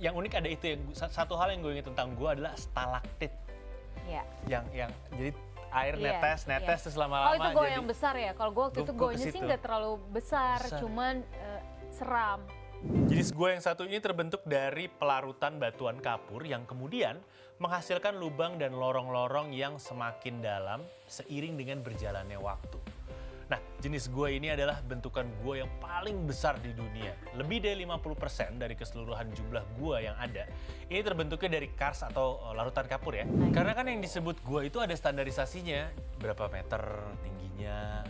yang unik ada itu satu hal yang gue ingat tentang gua adalah stalaktit. Iya. Yang jadi air Iya, netes terus Oh lama-lama itu goa jadi yang besar ya? Kalau gue waktu itu Gua ke goanya sih situ. nggak terlalu besar, cuman seram. Jenis gua yang satu ini terbentuk dari pelarutan batuan kapur yang kemudian menghasilkan lubang dan lorong-lorong yang semakin dalam seiring dengan berjalannya waktu. Nah, jenis gua ini adalah bentukan gua yang paling besar di dunia. Lebih dari 50% dari keseluruhan jumlah gua yang ada, ini terbentuknya dari kars atau larutan kapur ya. Karena kan yang disebut gua itu ada standarisasinya, berapa meter tingginya.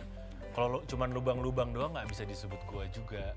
Kalau cuman lubang-lubang doang nggak bisa disebut gua juga.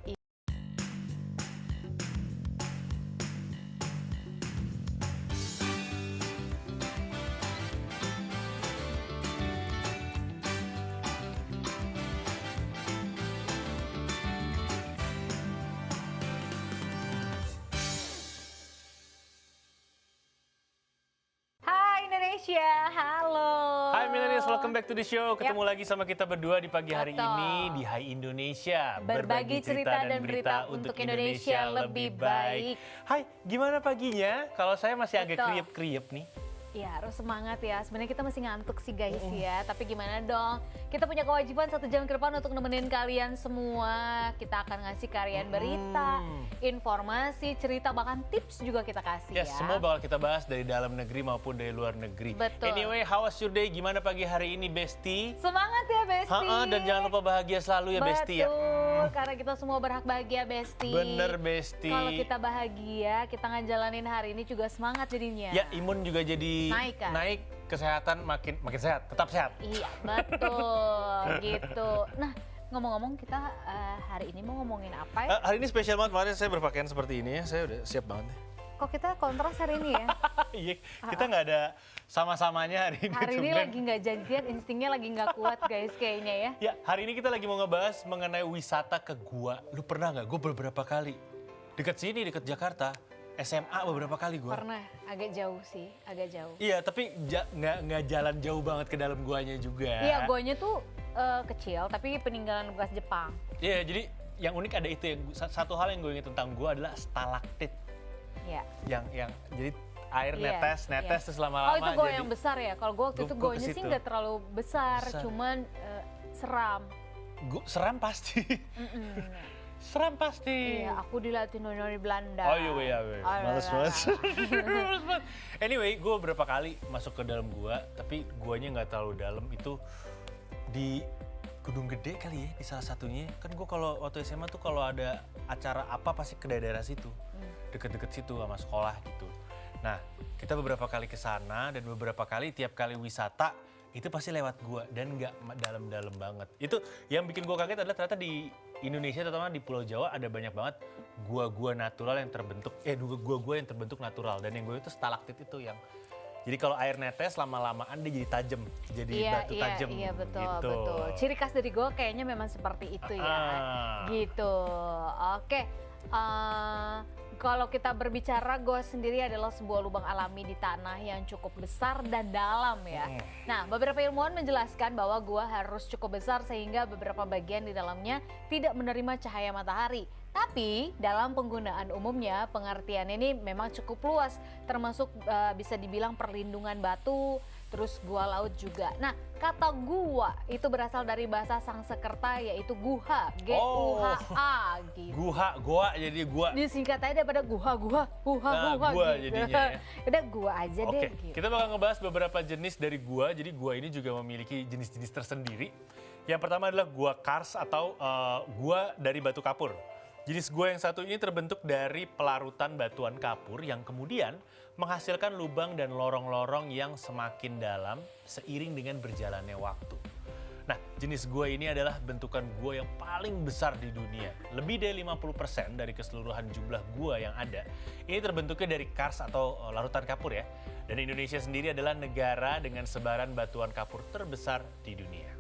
Hai Indonesia, halo. Hai millennials, welcome back to the show. Ketemu lagi sama kita berdua di pagi hari Betul. ini di Hai Indonesia. Berbagi cerita dan berita untuk Indonesia lebih baik. Hai, gimana paginya? Kalau saya masih agak Betul. kriep-kriep nih. Ya harus semangat ya, sebenarnya kita masih ngantuk sih guys ya. Tapi gimana dong, kita punya kewajiban 1 jam ke depan untuk nemenin kalian semua. Kita akan ngasih kalian berita, informasi, cerita, bahkan tips juga kita kasih Yes, ya. semua bakal kita bahas dari dalam negeri maupun dari luar negeri. Betul. Anyway, how was your day? Gimana pagi hari ini, Besti? Semangat ya Besti. Dan jangan lupa bahagia selalu ya, Besti ya. Betul, karena kita semua berhak bahagia Besti. Bener, Besti. Kalau kita bahagia, kita ngejalanin hari ini juga semangat jadinya. Ya, imun juga jadi Naik kan? naik, kesehatan makin sehat, tetap sehat. Iya, betul gitu. Nah, ngomong-ngomong kita hari ini mau ngomongin apa ya? Hari ini spesial banget, kemarin saya berpakaian seperti ini ya, saya udah siap banget. Kok kita kontras hari ini ya? Iya, kita nggak ada sama-samanya hari ini. Hari ini tumben. lagi nggak janjian, instingnya lagi nggak kuat guys kayaknya ya. Ya, hari ini kita lagi mau ngebahas mengenai wisata ke gua. Lu pernah nggak? Gue beberapa kali. Dekat sini, dekat Jakarta. SMA beberapa kali gua. Pernah, agak jauh sih, agak jauh. Iya, tapi nggak jalan jauh banget ke dalam guanya juga. Iya, guanya tuh kecil, tapi peninggalan bekas Jepang. Iya, jadi yang unik ada itu. Satu hal yang gue ingat tentang gua adalah stalaktit. Iya. Yang jadi air Iya, netes iya. terus lama-lama Oh itu goa jadi yang besar ya? Kalau gue waktu Gua itu ke goanya sih situ. nggak terlalu besar, cuman seram. seram pasti. Seram pasti. Iya, aku dilatih noni Belanda. Oh iya, males banget. Alalala. Anyway, gue beberapa kali masuk ke dalam gua, tapi guanya nggak terlalu dalam. Itu di Gunung Gede kali ya, di salah satunya. Kan gue kalau waktu SMA tuh kalau ada acara apa pasti ke daerah situ, deket-deket situ sama sekolah gitu. Nah, kita beberapa kali ke sana dan beberapa kali tiap kali wisata itu pasti lewat gua dan nggak dalam-dalam banget. Itu yang bikin gua kaget adalah ternyata di Indonesia, terutama di Pulau Jawa ada banyak banget gua-gua natural yang terbentuk, gua-gua yang terbentuk natural. Dan yang gue itu stalaktit itu yang, jadi kalau air netes lama-lamaan dia jadi tajam, jadi batu tajam. Iya, betul, gitu. betul. Ciri khas dari goa kayaknya memang seperti itu ya. Gitu. Oke. Kalau kita berbicara, goa sendiri adalah sebuah lubang alami di tanah yang cukup besar dan dalam ya. Nah, beberapa ilmuwan menjelaskan bahwa goa harus cukup besar sehingga beberapa bagian di dalamnya tidak menerima cahaya matahari. Tapi dalam penggunaan umumnya pengertian ini memang cukup luas, termasuk bisa dibilang perlindungan batu, terus gua laut juga. Nah, kata gua itu berasal dari bahasa Sangsekerta yaitu guha, G-U-H-A gitu. Goa jadi gua. Disingkat aja daripada guha Nah, gua gitu. jadinya ya. Udah gua aja Oke, deh gitu. kita bakal ngebahas beberapa jenis dari gua. Jadi gua ini juga memiliki jenis-jenis tersendiri. Yang pertama adalah gua kars atau gua dari batu kapur. Jenis gua yang satu ini terbentuk dari pelarutan batuan kapur yang kemudian menghasilkan lubang dan lorong-lorong yang semakin dalam seiring dengan berjalannya waktu. Nah, jenis gua ini adalah bentukan gua yang paling besar di dunia. Lebih dari 50% dari keseluruhan jumlah gua yang ada, ini terbentuknya dari kars atau larutan kapur ya. Dan Indonesia sendiri adalah negara dengan sebaran batuan kapur terbesar di dunia.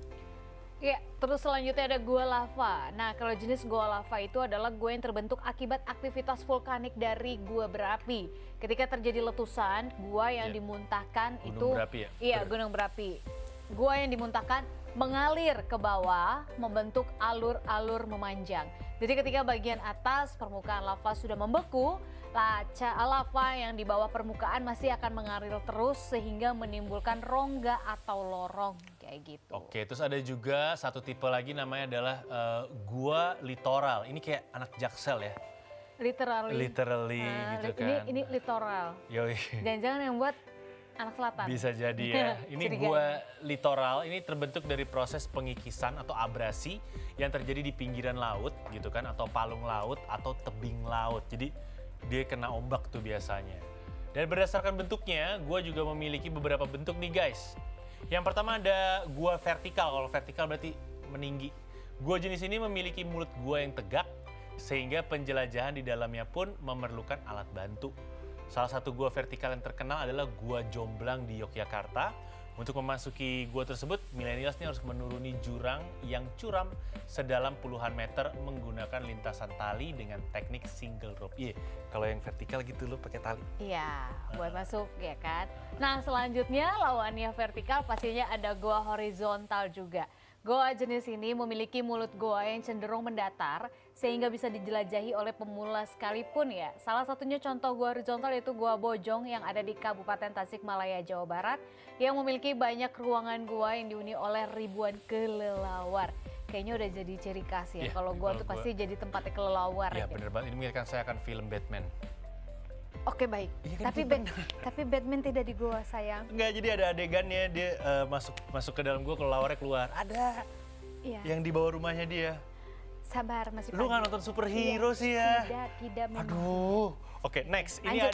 Ya, terus selanjutnya ada gua lava. Nah, kalau jenis gua lava itu adalah gua yang terbentuk akibat aktivitas vulkanik dari gua berapi. Ketika terjadi letusan, gua yang dimuntahkan Gunung berapi ya? Iya, gunung berapi. Gua yang dimuntahkan mengalir ke bawah, membentuk alur-alur memanjang. Jadi ketika bagian atas permukaan lava sudah membeku, lava yang di bawah permukaan masih akan mengalir terus sehingga menimbulkan rongga atau lorong kayak gitu. Oke, terus ada juga satu tipe lagi namanya adalah gua litoral. Ini kayak anak Jaksel ya. Literally gitu kan. Ini litoral. Yoi. Jangan-jangan yang buat anak selatan. Bisa jadi ya. Ini Curiga. gua litoral, ini terbentuk dari proses pengikisan atau abrasi yang terjadi di pinggiran laut gitu kan, atau palung laut atau tebing laut. Jadi dia kena ombak tuh biasanya. Dan berdasarkan bentuknya, gua juga memiliki beberapa bentuk nih guys. Yang pertama ada gua vertikal. Kalau vertikal berarti meninggi. Gua jenis ini memiliki mulut gua yang tegak, sehingga penjelajahan di dalamnya pun memerlukan alat bantu. Salah satu gua vertikal yang terkenal adalah Gua Jomblang di Yogyakarta. Untuk memasuki gua tersebut, milenials ini harus menuruni jurang yang curam sedalam puluhan meter menggunakan lintasan tali dengan teknik single rope. Iya, kalau yang vertikal gitu lo pakai tali. Iya, buat masuk ya kan. Nah selanjutnya lawannya vertikal pastinya ada gua horizontal juga. Goa jenis ini memiliki mulut goa yang cenderung mendatar sehingga bisa dijelajahi oleh pemula sekalipun ya. Salah satunya contoh gua horizontal yaitu Gua Bojong yang ada di Kabupaten Tasikmalaya, Jawa Barat yang memiliki banyak ruangan gua yang dihuni oleh ribuan kelelawar. Kayaknya udah jadi ciri khas ya. Iya, Kalau gua kalau tuh gua- pasti jadi tempatnya kelelawar. Ya gitu. bener banget, ini mengingatkan saya akan film Batman. Oke baik. Iya kan, Tapi itu tapi Batman tidak di gua sayang. Enggak, jadi ada adegannya dia masuk ke dalam gua, kelelawarnya keluar. Ada Iya. yang di bawah rumahnya dia. Sabar masih Lu nggak pagi. nonton superhero Iya, sih ya? Tidak memang. Aduh. Oke, next. Lanjut.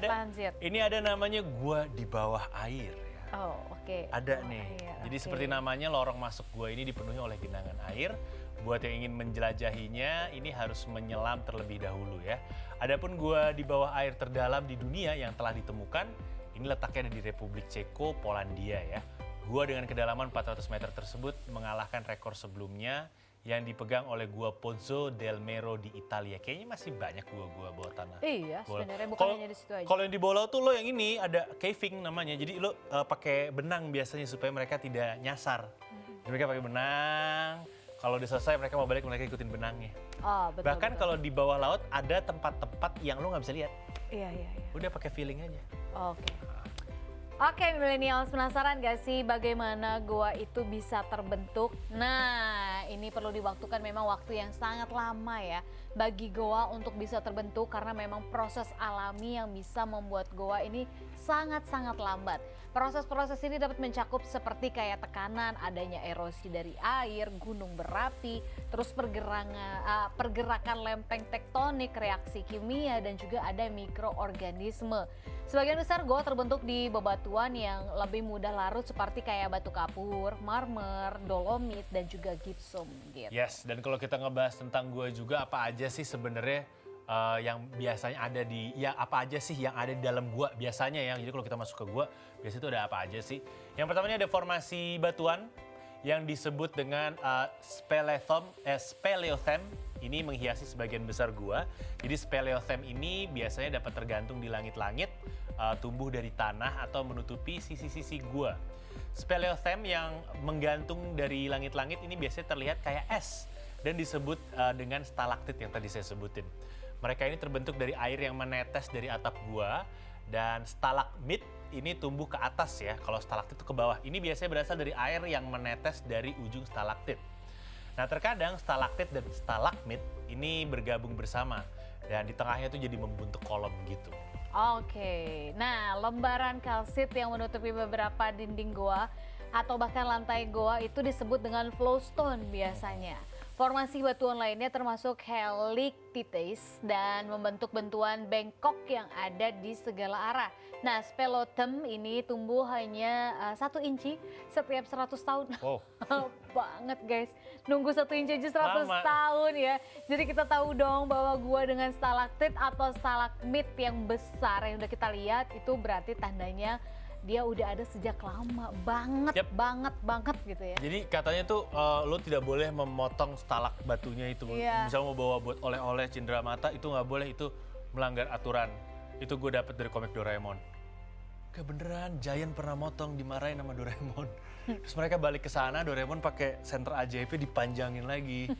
Ini ada namanya gua di bawah air ya. Oh, oke. Ada Oh, nih. iya, Jadi oke. seperti namanya, lorong masuk gua ini dipenuhi oleh genangan air. Buat yang ingin menjelajahinya, ini harus menyelam terlebih dahulu ya. Adapun gua di bawah air terdalam di dunia yang telah ditemukan, ini letaknya ada di Republik Ceko, Polandia ya. Gua dengan kedalaman 400 meter tersebut mengalahkan rekor sebelumnya yang dipegang oleh Gua Pozzo del Mero di Italia. Kayaknya masih banyak gua bawah tanah. Iya, Bola. sebenarnya bukan Kalau- hanya di situ aja. Kalau yang di bawah laut tuh lo yang ini ada caving namanya. Jadi lo pakai benang biasanya supaya mereka tidak nyasar. Jadi mereka pakai benang. Kalau udah selesai mereka mau balik, mereka ikutin benangnya. Oh, betul. Bahkan betul. kalau di bawah laut ada tempat-tempat yang lo nggak bisa lihat. Iya. Udah pakai feeling aja. Oke. Oke, millennials, penasaran gak sih bagaimana gua itu bisa terbentuk? Nah, ini perlu diwaktukan memang waktu yang sangat lama ya bagi goa untuk bisa terbentuk karena memang proses alami yang bisa membuat goa ini sangat-sangat lambat. Proses-proses ini dapat mencakup seperti kayak tekanan, adanya erosi dari air, gunung berapi, terus pergerakan lempeng tektonik, reaksi kimia, dan juga ada mikroorganisme. Sebagian besar goa terbentuk di bebatuan yang lebih mudah larut seperti kayak batu kapur, marmer, dolomit, dan juga gypsum gitu. Yes, dan kalau kita ngebahas tentang gua juga, apa aja sih sebenarnya yang biasanya ada di, ya apa aja sih yang ada di dalam gua biasanya ya. Jadi kalau kita masuk ke gua, biasanya itu ada apa aja sih. Yang pertamanya ada formasi batuan yang disebut dengan speleothem. Ini menghiasi sebagian besar gua. Jadi speleothem ini biasanya dapat tergantung di langit-langit, tumbuh dari tanah atau menutupi sisi-sisi gua. Speleothem yang menggantung dari langit-langit ini biasanya terlihat kayak es dan disebut dengan stalaktit yang tadi saya sebutin. Mereka ini terbentuk dari air yang menetes dari atap gua, dan stalagmit ini tumbuh ke atas ya. Kalau stalaktit itu ke bawah. Ini biasanya berasal dari air yang menetes dari ujung stalaktit. Nah, terkadang stalaktit dan stalagmit ini bergabung bersama dan di tengahnya itu jadi membentuk kolom gitu. Oke, nah lembaran kalsit yang menutupi beberapa dinding goa atau bahkan lantai goa itu disebut dengan flowstone biasanya. Formasi batuan lainnya termasuk helictites dan membentuk bentuan bengkok yang ada di segala arah. Nah, speleothem ini tumbuh hanya 1 inci setiap 100 tahun. Wow. Banget guys, nunggu 1 inci aja 100 Lama. tahun ya. Jadi kita tahu dong bahwa gua dengan stalaktit atau stalagmit yang besar yang udah kita lihat itu berarti tandanya dia udah ada sejak lama banget, Yap. banget gitu ya. Jadi katanya tuh lo tidak boleh memotong stalak batunya itu. Iya. Misalnya mau bawa buat oleh-oleh cindera mata, itu nggak boleh, itu melanggar aturan. Itu gue dapet dari komik Doraemon. Gak beneran, Giant pernah motong, dimarahin sama Doraemon. Terus mereka balik ke sana, Doraemon pakai senter ajaibnya dipanjangin lagi.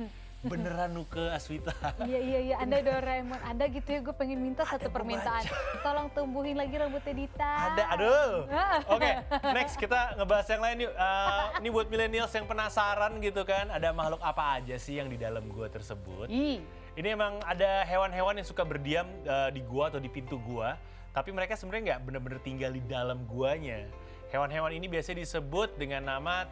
beneran Nuke Aswita. Iya, Anda Doraemon. Anda gitu ya, gue pengen minta Ada, satu gua permintaan. Tolong tumbuhin lagi rambutnya Dita. Ada, aduh. Oke, next kita ngebahas yang lain yuk. Ini buat millennials yang penasaran gitu kan, ada makhluk apa aja sih yang di dalam gua tersebut. Ini emang ada hewan-hewan yang suka berdiam di gua atau di pintu gua, tapi mereka sebenarnya nggak bener-bener tinggal di dalam guanya. Hewan-hewan ini biasanya disebut dengan nama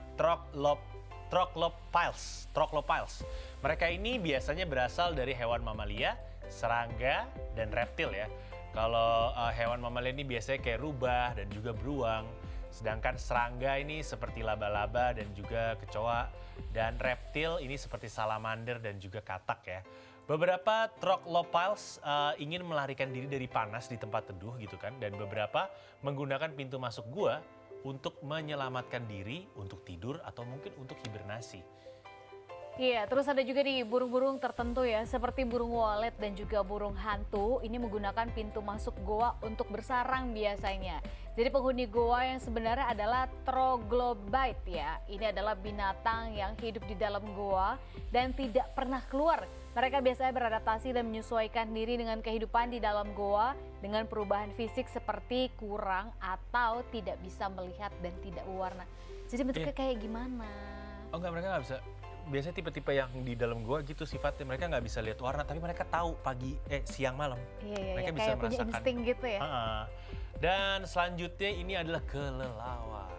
Trochlopiles. Mereka ini biasanya berasal dari hewan mamalia, serangga, dan reptil ya. Kalau hewan mamalia ini biasanya kayak rubah dan juga beruang. Sedangkan serangga ini seperti laba-laba dan juga kecoa. Dan reptil ini seperti salamander dan juga katak ya. Beberapa Trochlopiles ingin melarikan diri dari panas di tempat teduh gitu kan. Dan beberapa menggunakan pintu masuk gua untuk menyelamatkan diri, untuk tidur, atau mungkin untuk hibernasi. Iya, terus ada juga di burung-burung tertentu ya, seperti burung walet dan juga burung hantu. Ini menggunakan pintu masuk goa untuk bersarang biasanya. Jadi penghuni goa yang sebenarnya adalah Troglobite ya. Ini adalah binatang yang hidup di dalam goa dan tidak pernah keluar. Mereka biasanya beradaptasi dan menyesuaikan diri dengan kehidupan di dalam goa dengan perubahan fisik seperti kurang atau tidak bisa melihat dan tidak berwarna. Jadi bentuknya kayak gimana? Oh enggak, mereka nggak bisa. Biasanya tipe-tipe yang di dalam gua gitu sifatnya, mereka nggak bisa lihat warna, tapi mereka tahu siang malam. Iya, Mereka bisa kayak punya merasakan. insting gitu ya. Dan selanjutnya ini adalah kelelawar.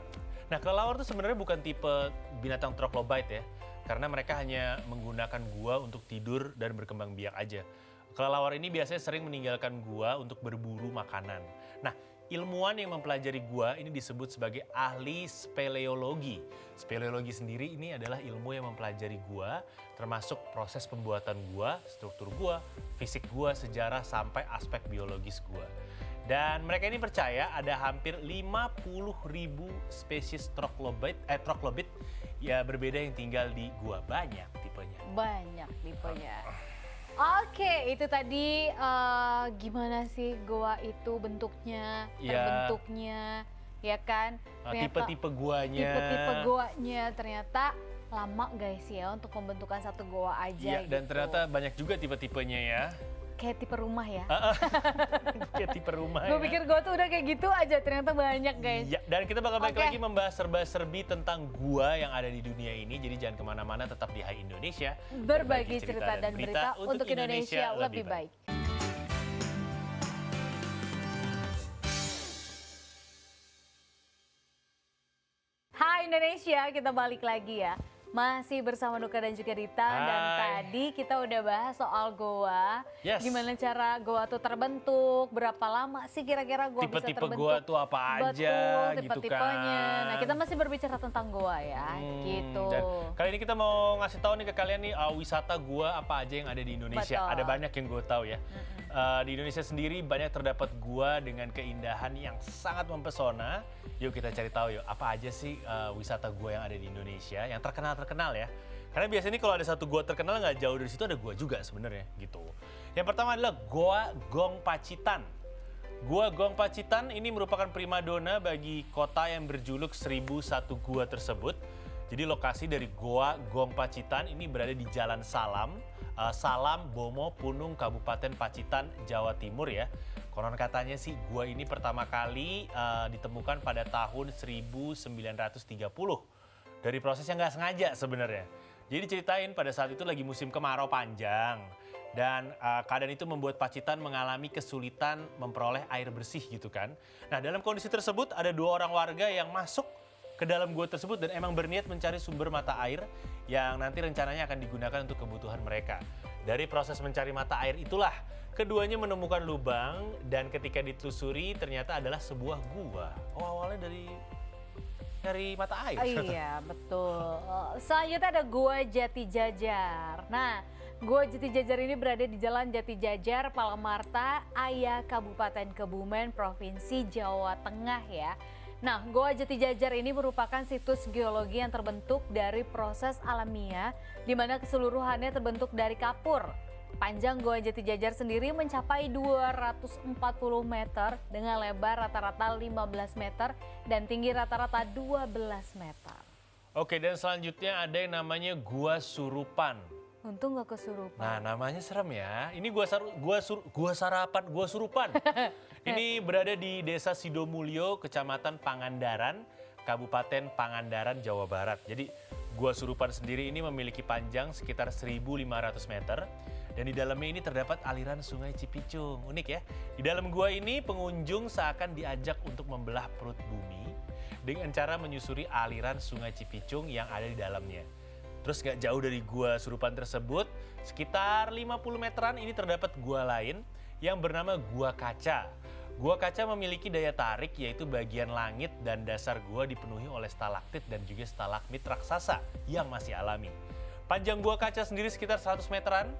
Nah, kelelawar itu sebenarnya bukan tipe binatang Troglobite ya, karena mereka hanya menggunakan gua untuk tidur dan berkembang biak aja. Kelelawar ini biasanya sering meninggalkan gua untuk berburu makanan. Nah, ilmuwan yang mempelajari gua ini disebut sebagai ahli speleologi. Speleologi sendiri ini adalah ilmu yang mempelajari gua, termasuk proses pembuatan gua, struktur gua, fisik gua, sejarah, sampai aspek biologis gua. Dan mereka ini percaya ada hampir 50.000 spesies Troglodyte ya berbeda yang tinggal di gua. Banyak tipenya. Banyak tipenya. Oke, itu tadi gimana sih goa itu bentuknya, terbentuknya, ya kan? Tipe-tipe guanya. Tipe-tipe goanya ternyata lama guys ya untuk pembentukan satu goa aja. Iya, dan gitu. ternyata banyak juga tipe-tipenya ya. Kayak tipe rumah ya. Kayak tipe rumah Gue ya. pikir goa tuh udah kayak gitu aja, ternyata banyak guys. Iya, dan kita bakal balik lagi membahas serba-serbi tentang gua yang ada di dunia ini. Jadi jangan kemana-mana, tetap di Hai Indonesia. Berbagi cerita dan berita untuk Indonesia lebih baik. Hai Indonesia, kita balik lagi ya. Masih bersama Nuka dan juga Dita. Dan tadi kita udah bahas soal goa. Gimana cara goa tuh terbentuk, berapa lama sih kira-kira goa bisa terbentuk. Tipe-tipe goa tuh apa aja. Betul, tipe-tipenya. Nah, kita masih berbicara tentang goa ya, gitu. Dan kali ini kita mau ngasih tahu nih ke kalian nih wisata goa apa aja yang ada di Indonesia. Betul. Ada banyak yang gue tahu ya. Di Indonesia sendiri banyak terdapat gua dengan keindahan yang sangat mempesona. Yuk kita cari tahu yuk, apa aja sih wisata gua yang ada di Indonesia yang terkenal ya. Karena biasanya kalau ada satu gua terkenal, nggak jauh dari situ ada gua juga sebenarnya gitu. Yang pertama adalah Goa Gong Pacitan. Gua Gong Pacitan ini merupakan primadona bagi kota yang berjuluk 1001 gua tersebut. Jadi lokasi dari Goa Gong Pacitan ini berada di Jalan Salam, Bomo, Punung, Kabupaten Pacitan, Jawa Timur ya. Konon katanya sih gua ini pertama kali ditemukan pada tahun 1930. Dari proses yang nggak sengaja sebenarnya. Jadi ceritain pada saat itu lagi musim kemarau panjang. Dan keadaan itu membuat Pacitan mengalami kesulitan memperoleh air bersih gitu kan. Nah dalam kondisi tersebut ada 2 orang warga yang masuk ke dalam gua tersebut dan emang berniat mencari sumber mata air yang nanti rencananya akan digunakan untuk kebutuhan mereka. Dari proses mencari mata air itulah keduanya menemukan lubang dan ketika ditelusuri ternyata adalah sebuah gua. Oh awalnya dari mata air. Iya betul. Selanjutnya ada Gua Jati Jajar. Nah, Gua Jati Jajar ini berada di Jalan Jati Jajar, Palamarta, Aya, Kabupaten Kebumen, Provinsi Jawa Tengah ya. Nah, Goa Jati Jajar ini merupakan situs geologi yang terbentuk dari proses alamiah di mana keseluruhannya terbentuk dari kapur. Panjang Goa Jati Jajar sendiri mencapai 240 meter dengan lebar rata-rata 15 meter dan tinggi rata-rata 12 meter. Oke, dan selanjutnya ada yang namanya Gua Surupan. Untung gak kesurupan. Nah, namanya serem ya. Ini gua surupan. Ini berada di Desa Sidomulyo, Kecamatan Pangandaran, Kabupaten Pangandaran, Jawa Barat. Jadi, gua surupan sendiri ini memiliki panjang sekitar 1.500 meter. Dan di dalamnya ini terdapat aliran Sungai Cipicung. Unik ya. Di dalam gua ini pengunjung seakan diajak untuk membelah perut bumi dengan cara menyusuri aliran Sungai Cipicung yang ada di dalamnya. Terus gak jauh dari gua surupan tersebut, sekitar 50 meteran ini terdapat gua lain yang bernama Gua Kaca. Gua Kaca memiliki daya tarik yaitu bagian langit dan dasar gua dipenuhi oleh stalaktit dan juga stalagmit raksasa yang masih alami. Panjang Gua Kaca sendiri sekitar 100 meteran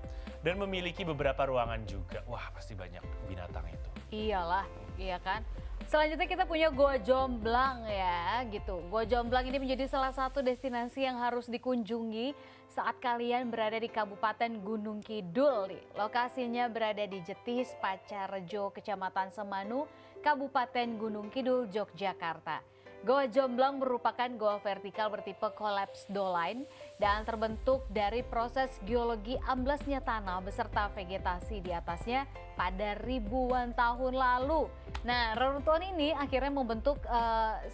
dan memiliki beberapa ruangan juga. Wah, pasti banyak binatang itu. Iyalah, iya kan? Selanjutnya kita punya Goa Jomblang ya gitu. Goa Jomblang ini menjadi salah satu destinasi yang harus dikunjungi saat kalian berada di Kabupaten Gunung Kidul nih. Lokasinya berada di Jetis, Pacarejo, Kecamatan Semanu, Kabupaten Gunung Kidul, Yogyakarta. Goa Jomblang merupakan goa vertikal bertipe collapse doline dan terbentuk dari proses geologi amblasnya tanah beserta vegetasi di atasnya pada ribuan tahun lalu. Nah, reruntuhan ini akhirnya membentuk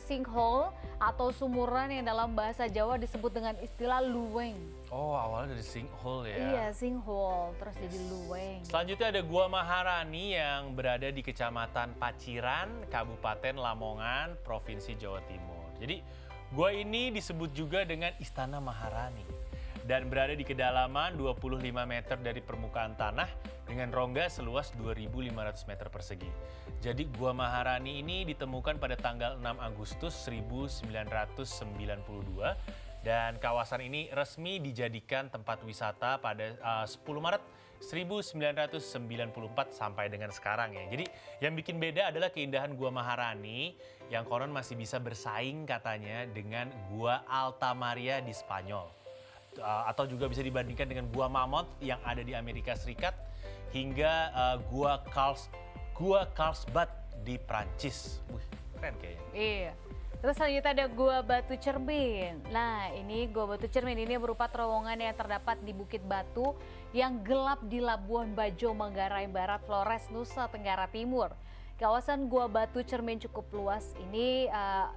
sinkhole atau sumuran yang dalam bahasa Jawa disebut dengan istilah luweng. Oh, awalnya dari sinkhole ya. Iya, sinkhole terus jadi luweng. Selanjutnya ada Gua Maharani yang berada di Kecamatan Paciran, Kabupaten Lamongan, Provinsi Jawa Timur. Jadi, gua ini disebut juga dengan Istana Maharani dan berada di kedalaman 25 meter dari permukaan tanah dengan rongga seluas 2.500 meter persegi. Jadi Gua Maharani ini ditemukan pada tanggal 6 Agustus 1992 dan kawasan ini resmi dijadikan tempat wisata pada 10 Maret 1994 sampai dengan sekarang ya. Jadi yang bikin beda adalah keindahan Gua Maharani yang konon masih bisa bersaing katanya dengan Gua Alta Maria di Spanyol. Atau juga bisa dibandingkan dengan Gua Mammoth yang ada di Amerika Serikat hingga Gua Carlsbad di Prancis. Wih, keren kayaknya. Iya. Terus selanjutnya ada Gua Batu Cermin. Nah, ini Gua Batu Cermin ini berupa terowongan yang terdapat di Bukit Batu yang gelap di Labuan Bajo, Manggarai Barat, Flores, Nusa Tenggara Timur. Kawasan Gua Batu Cermin cukup luas. Ini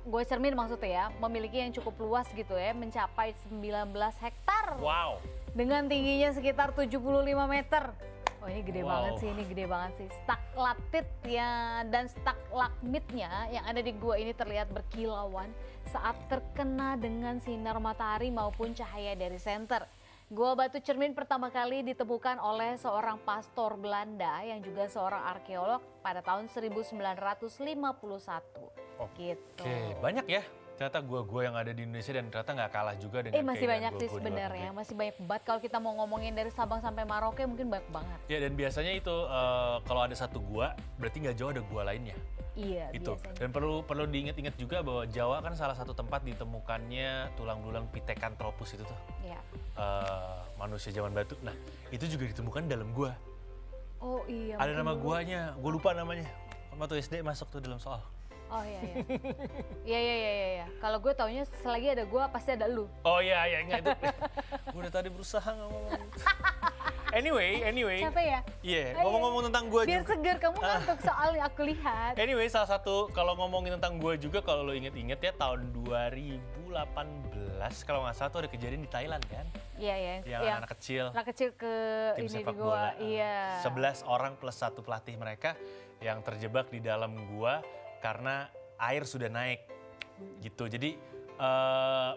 Gua Cermin maksudnya ya, memiliki yang cukup luas gitu ya, mencapai 19 hektar. Wow. Dengan tingginya sekitar 75 meter. Oh ini gede banget sih, ini gede banget sih. Stalaktit ya dan stalagmitnya yang ada di gua ini terlihat berkilauan saat terkena dengan sinar matahari maupun cahaya dari senter. Gua Batu Cermin pertama kali ditemukan oleh seorang pastor Belanda yang juga seorang arkeolog pada tahun 1951. Gitu. Oke, banyak ya ternyata gua-gua yang ada di Indonesia dan ternyata nggak kalah juga dengan Masih banyak keindahan sih gua-gua di luar sebenarnya, negeri. masih banyak banget. Kalau kita mau ngomongin dari Sabang sampai Merauke mungkin banyak banget. Ya dan biasanya itu kalau ada satu gua berarti nggak jauh ada gua lainnya. Iya, Itu. biasanya. Dan perlu diingat-ingat juga bahwa Jawa kan salah satu tempat ditemukannya tulang belulang Pithecanthropus itu tuh. Iya. Manusia zaman batu. Nah, itu juga ditemukan dalam gua. Oh iya. Ada mungkin nama dulu. guanya, gua lupa namanya. Waktu SD masuk tuh dalam soal. Oh iya iya. Iya. Kalau gue taunya selagi ada gue pasti ada lu. Oh iya enggak itu. Gua udah tadi berusaha ngomong. Anyway. Capek ya? Iya, Ayo. ngomong-ngomong tentang gua Biar juga. seger kamu ngantuk soalnya aku lihat. Anyway, salah satu kalau ngomongin tentang gua juga kalau lo inget-inget ya tahun 2018 kalau nggak salah tuh ada kejadian di Thailand kan. Iya. Yang anak kecil Anak kecil ke tim ini di sepak gua. bola. Iya. 11 orang plus satu pelatih mereka yang terjebak di dalam gua karena air sudah naik gitu. Jadi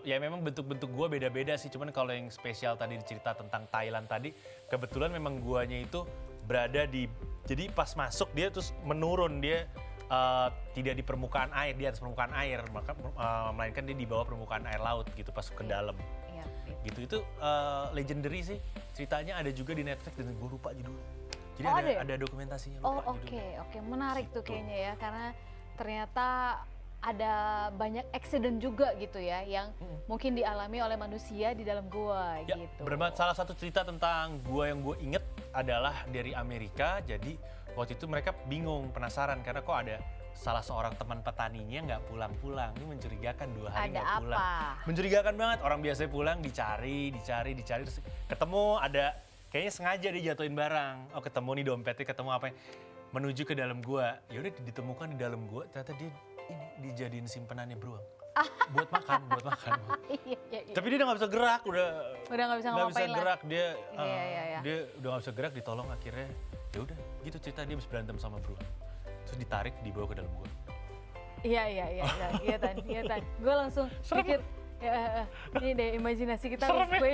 ya memang bentuk-bentuk gua beda-beda sih. Cuman kalau yang spesial tadi cerita tentang Thailand tadi, kebetulan memang guanya itu berada di, jadi pas masuk dia terus menurun, dia tidak di permukaan air, di atas permukaan air, melainkan dia di bawah permukaan air laut gitu pas ke dalam. Iya. Gitu itu legendary sih, ceritanya ada juga di Netflix dan gue lupa judulnya. Jadi Oh, ada ya? ada dokumentasinya, Oh lupa judulnya. oke. Menarik tuh Gitu. kayaknya ya. Karena ternyata ada banyak accident juga gitu ya. Yang mungkin dialami oleh manusia di dalam gua Ya, gitu. salah satu cerita tentang gua yang gue inget adalah dari Amerika. Jadi waktu itu mereka bingung, penasaran karena kok ada salah seorang teman petaninya nggak pulang-pulang. Ini mencurigakan, 2 hari Ada nggak pulang. apa? Mencurigakan banget, orang biasanya pulang dicari, terus ketemu ada, kayaknya sengaja dia jatuhin barang. Oh ketemu nih dompetnya, ketemu apa, menuju ke dalam gua. Ya udah ditemukan di dalam gua, ternyata dia ini dijadiin simpenannya beruang. Buat makan. Iya. Tapi dia udah nggak bisa gerak, udah Nggak bisa nggak bisa ngapain lah. gerak dia. Iya. Dia udah nggak bisa gerak, ditolong akhirnya. Ya udah, gitu cerita dia habis berantem sama beruang. Terus ditarik, dibawa ke dalam gua. Iya Tan. Gue langsung pikir, ya, ini deh imajinasi kita harus Serem gue.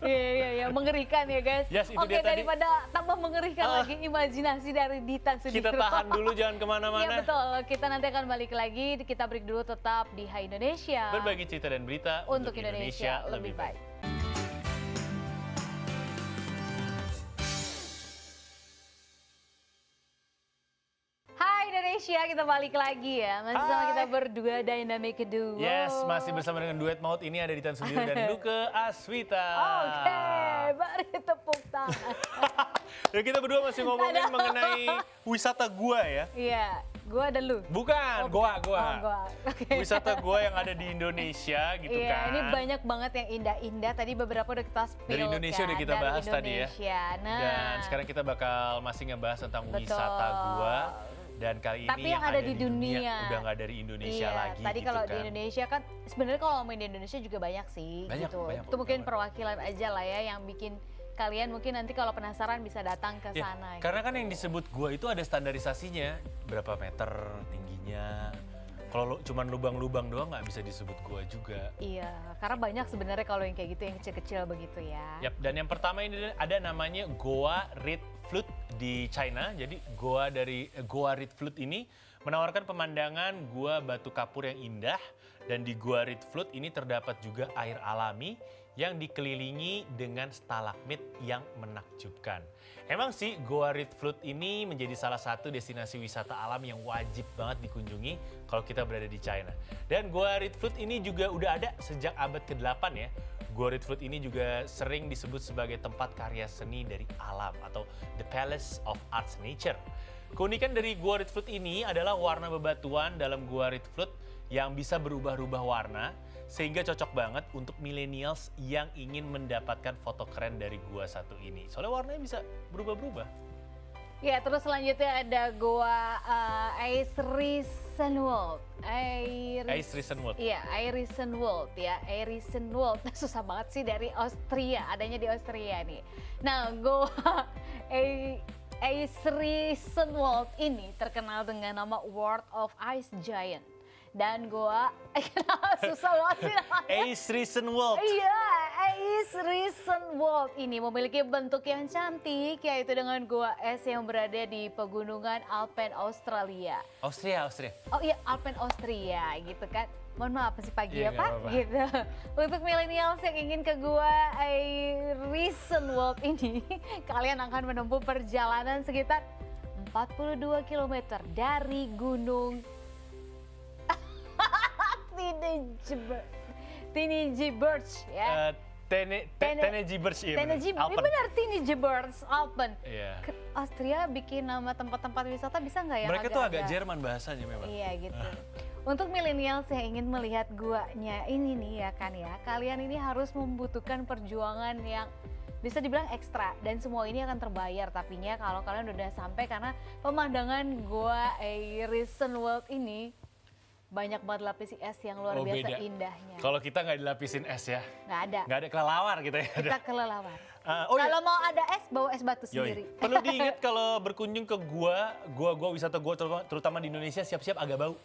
Iya, mengerikan ya guys. Yes, itu Oke, dia tadi. daripada tambah mengerikan lagi imajinasi dari Ditan sendiri. Kita tahan dulu, jangan Iya kemana-mana. betul, kita nanti akan balik lagi, kita break dulu tetap di Hai Indonesia. Berbagi cerita dan berita Untuk Indonesia lebih baik. Hai Indonesia, kita balik lagi ya. Masih sama Hai. kita berdua Dynamic Duo. Yes, masih bersama dengan duet maut ini ada Ditan Sudiro dan Luke Aswita. Oke, mari tepuk tangan. Dan kita berdua masih ngomongin mengenai wisata gua ya. Iya, gua ada lu. Bukan, gua. Oh, gua. Oke. Wisata gua yang ada di Indonesia gitu Iya, kan. ini banyak banget yang indah-indah. Tadi beberapa udah kita spill Dari Indonesia kan, udah kita dari bahas tadi ya. Indonesia. Nah, Dan sekarang kita bakal masih ngebahas tentang Betul. wisata gua. Dan kali Tapi ini yang ada di dunia. udah nggak dari Indonesia iya, lagi tadi gitu kalau kan. di Indonesia kan sebenarnya kalau ngomongin di Indonesia juga banyak sih Banyak, gitu. banyak Itu mungkin banget. perwakilan aja lah ya yang bikin kalian mungkin nanti kalau penasaran bisa datang ke Ya, sana. karena kan yang disebut gua itu ada standarisasinya, berapa meter tingginya. Kalau cuman lubang-lubang doang nggak bisa disebut gua juga. Iya, karena banyak sebenarnya kalau yang kayak gitu yang kecil-kecil begitu ya. Yap, dan yang pertama ini ada namanya Goa Reed Flute di China. Jadi Goa Reed Flute ini menawarkan pemandangan gua batu kapur yang indah, dan di Goa Reed Flute ini terdapat juga air alami yang dikelilingi dengan stalagmit yang menakjubkan. Emang sih Goa Reed Flute ini menjadi salah satu destinasi wisata alam yang wajib banget dikunjungi kalau kita berada di China. Dan Goa Reed Flute ini juga udah ada sejak abad ke-8 ya. Goa Reed Flute ini juga sering disebut sebagai tempat karya seni dari alam atau The Palace of Arts Nature. Keunikan dari Goa Reed Flute ini adalah warna bebatuan dalam Goa Reed Flute yang bisa berubah-ubah warna, sehingga cocok banget untuk millennials yang ingin mendapatkan foto keren dari gua satu ini. Soalnya warnanya bisa berubah-berubah. Ya, terus selanjutnya ada Goa Eirisenwold. Eirisenwold. Iya, Eirisenwold ya, Eirisenwold. Susah banget sih, dari Austria, adanya di Austria nih. Nah, Goa Eirisenwold ini terkenal dengan nama World of Ice Giant. Dan Goa, susah banget sih namanya. Eirisenwold. Iya, Eirisenwold ini memiliki bentuk yang cantik, yaitu dengan gua es yang berada di pegunungan Alpen Australia. Austria. Oh iya, Alpen Austria gitu kan. Mohon maaf masih pagi Iya, ya nggak Pak, apa-apa. gitu. Untuk millennials yang ingin ke gua Eirisenwold ini, kalian akan menempuh perjalanan sekitar 42 km dari Gunung Teenage Birch ya. Teenage Birch, iya bener. Teenage ini Alpen. benar Teenage Birch Alpen. Iya. Austria bikin nama tempat-tempat wisata bisa nggak ya? Mereka tuh agak Jerman bahasanya memang. Iya gitu. Untuk millennials yang ingin melihat guanya ini nih ya kan ya, kalian ini harus membutuhkan perjuangan yang bisa dibilang ekstra, dan semua ini akan terbayar tapinya kalau kalian udah sampai, karena pemandangan gua Eirisenwold ini banyak banget lapis es yang luar Oh, biasa beda. indahnya. Kalau kita nggak dilapisin es ya, Nggak ada. nggak ada kelelawar gitu ya. Kita kelelawar. Oh iya. Kalau mau ada es, bawa es batu Yoi. sendiri. Perlu diingat kalau berkunjung ke gua wisata gua terutama di Indonesia, siap-siap agak bau.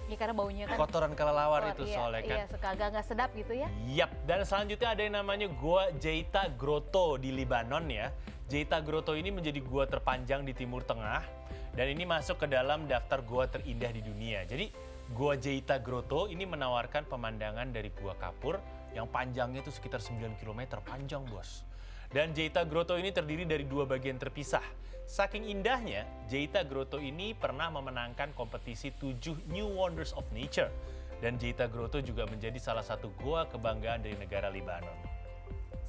Ya karena baunya kan Kotoran kelelawar keluar, itu iya, soalnya kan. Iya, suka agak sedap gitu ya. Yap, dan selanjutnya ada yang namanya Gua Jeita Grotto di Lebanon ya. Jeita Grotto ini menjadi gua terpanjang di Timur Tengah, dan ini masuk ke dalam daftar gua terindah di dunia. Jadi Gua Jeita Grotto ini menawarkan pemandangan dari Gua Kapur yang panjangnya itu sekitar 9 km, panjang bos. Dan Jeita Grotto ini terdiri dari 2 bagian terpisah. Saking indahnya, Jeita Grotto ini pernah memenangkan kompetisi 7 New Wonders of Nature. Dan Jeita Grotto juga menjadi salah satu gua kebanggaan dari negara Lebanon.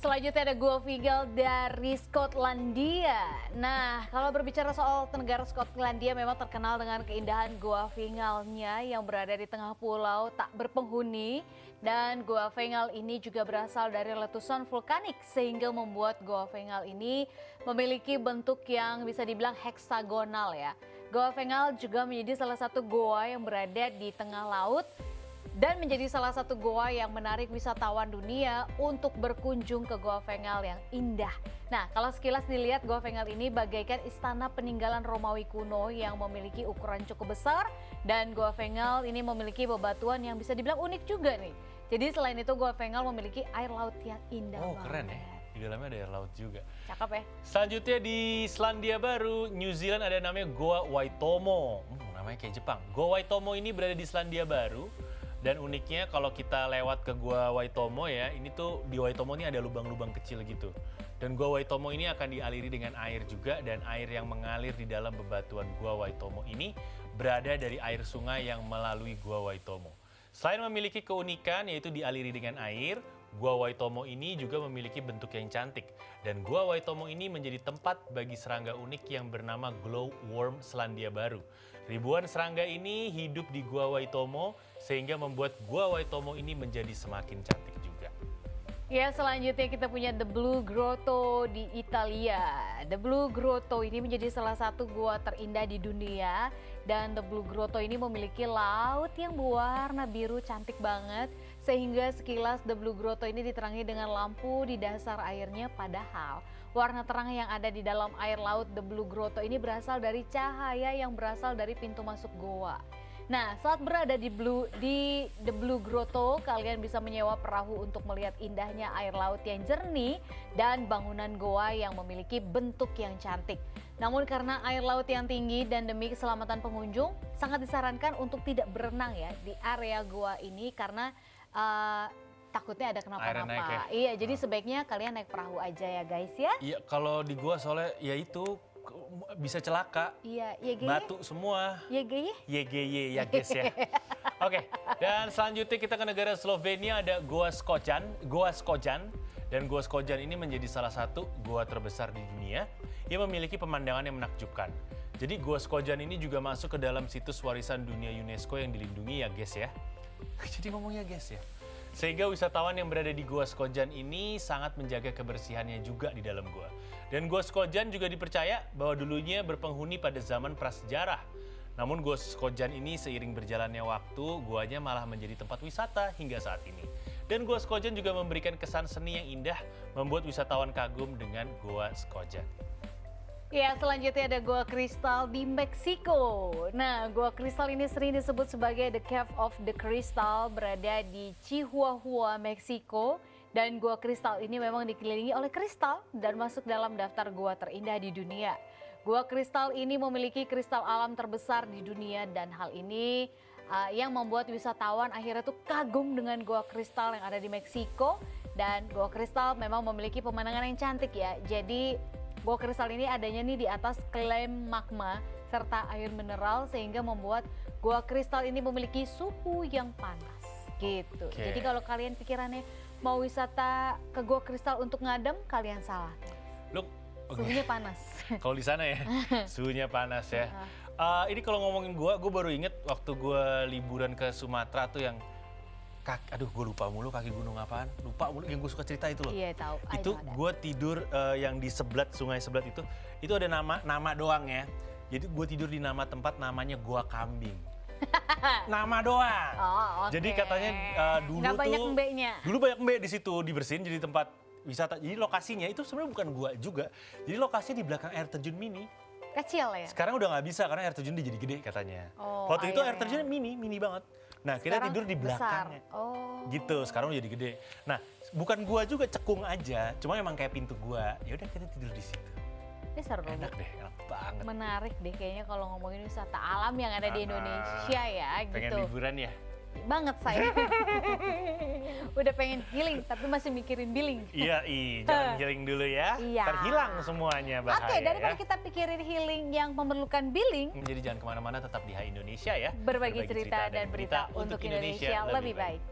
Selanjutnya ada Gua Finggal dari Skotlandia. Nah, kalau berbicara soal negara Skotlandia memang terkenal dengan keindahan Gua Fingalnya yang berada di tengah pulau tak berpenghuni. Dan Gua Fingal ini juga berasal dari letusan vulkanik sehingga membuat Gua Fingal ini memiliki bentuk yang bisa dibilang heksagonal ya. Gua Fingal juga menjadi salah satu goa yang berada di tengah laut dan menjadi salah satu goa yang menarik wisatawan dunia untuk berkunjung ke Gua Fingal yang indah. Nah, kalau sekilas dilihat Gua Fingal ini bagaikan istana peninggalan Romawi kuno yang memiliki ukuran cukup besar dan Gua Fingal ini memiliki bebatuan yang bisa dibilang unik juga nih. Jadi selain itu Gua Fingal memiliki air laut yang indah banget. Keren ya. Di dalamnya ada air laut juga. Cakep ya. Selanjutnya di Selandia Baru, New Zealand ada namanya Goa Waitomo. Namanya kayak Jepang. Goa Waitomo ini berada di Selandia Baru. Dan uniknya kalau kita lewat ke Gua Waitomo ya, ini tuh di Waitomo ini ada lubang-lubang kecil gitu. Dan Gua Waitomo ini akan dialiri dengan air juga, dan air yang mengalir di dalam bebatuan Gua Waitomo ini berada dari air sungai yang melalui Gua Waitomo. Selain memiliki keunikan yaitu dialiri dengan air, Gua Waitomo ini juga memiliki bentuk yang cantik. Dan Gua Waitomo ini menjadi tempat bagi serangga unik yang bernama glowworm Selandia Baru. Ribuan serangga ini hidup di Gua Waitomo sehingga membuat Gua Waitomo ini menjadi semakin cantik juga. Ya, selanjutnya kita punya The Blue Grotto di Italia. The Blue Grotto ini menjadi salah satu gua terindah di dunia dan The Blue Grotto ini memiliki laut yang berwarna biru cantik banget sehingga sekilas The Blue Grotto ini diterangi dengan lampu di dasar airnya, padahal warna terang yang ada di dalam air laut The Blue Grotto ini berasal dari cahaya yang berasal dari pintu masuk goa. Nah, saat berada di The Blue Grotto, kalian bisa menyewa perahu untuk melihat indahnya air laut yang jernih dan bangunan goa yang memiliki bentuk yang cantik. Namun karena air laut yang tinggi dan demi keselamatan pengunjung, sangat disarankan untuk tidak berenang ya di area goa ini karena takutnya ada Airnya naik kenapa-napa. ya? Iya, jadi sebaiknya kalian naik perahu aja ya guys ya. Iya, kalau di gua soalnya ya itu bisa celaka. Iya, YGY. Batu semua. YGY. YGY ya guys ya. Oke, dan selanjutnya kita ke negara Slovenia, ada Goa Skojan. Dan Goa Skojan ini menjadi salah satu goa terbesar di dunia yang memiliki pemandangan yang menakjubkan. Jadi Goa Skojan ini juga masuk ke dalam situs warisan dunia UNESCO yang dilindungi ya guys ya. Jadi ngomongnya guys ya. Sehingga wisatawan yang berada di Gua Skojan ini sangat menjaga kebersihannya juga di dalam gua. Dan Gua Skojan juga dipercaya bahwa dulunya berpenghuni pada zaman prasejarah. Namun Gua Skojan ini seiring berjalannya waktu, guanya malah menjadi tempat wisata hingga saat ini. Dan Gua Skojan juga memberikan kesan seni yang indah, membuat wisatawan kagum dengan Gua Skojan. Ya, selanjutnya ada Gua Kristal di Meksiko. Nah, Gua Kristal ini sering disebut sebagai The Cave of the Crystal, berada di Chihuahua, Meksiko. Dan Gua Kristal ini memang dikelilingi oleh kristal dan masuk dalam daftar gua terindah di dunia. Gua Kristal ini memiliki kristal alam terbesar di dunia dan hal ini yang membuat wisatawan akhirnya tuh kagum dengan Gua Kristal yang ada di Meksiko. Dan Gua Kristal memang memiliki pemandangan yang cantik ya. Jadi Gua Kristal ini adanya nih di atas klaim magma serta air mineral sehingga membuat Gua Kristal ini memiliki suhu yang panas gitu. Oke. Jadi kalau kalian pikirannya mau wisata ke Gua Kristal untuk ngadem, kalian salah. Look, Suhunya panas. kalau di sana ya, suhunya panas ya. Ini kalau ngomongin gua baru inget waktu gua liburan ke Sumatera tuh yang aduh gue lupa mulu kaki gunung apaan, lupa mulu yang gue suka cerita itu loh. Iya tahu. Itu gue tidur yang di Seblat, Sungai Seblat itu ada nama doang ya. Jadi gue tidur di nama tempat namanya Gua Kambing. Nama doang. Oh, oke. Jadi katanya dulu nggak tuh banyak mbeknya. dulu banyak mbek di situ dibersihin jadi tempat wisata. Jadi lokasinya itu sebenarnya bukan gua juga. Jadi lokasinya di belakang air terjun mini. Kecil ya? Sekarang udah nggak bisa karena air terjun dia jadi gede katanya. Oh, Waktu itu air airnya. terjun mini banget. Nah, kita Sekarang tidur di besar. belakangnya. Oh. Gitu, sekarang udah jadi gede. Nah, bukan gua juga cekung aja, cuma emang kayak pintu gua. Ya udah kita tidur di situ. Ini seru. Enak deh, enak banget. Menarik deh kayaknya kalau ngomongin wisata alam yang ada di Indonesia ya Pengen gitu. liburan ya? Banget saya. Udah pengen healing tapi masih mikirin billing. Iya, jangan healing dulu ya. Iya. Terhilang semuanya bahaya. Oke, daripada ya. kita pikirin healing yang memerlukan billing, Jadi jangan kemana-mana, tetap di Hai Indonesia ya. berbagi cerita dan berita untuk Indonesia lebih baik.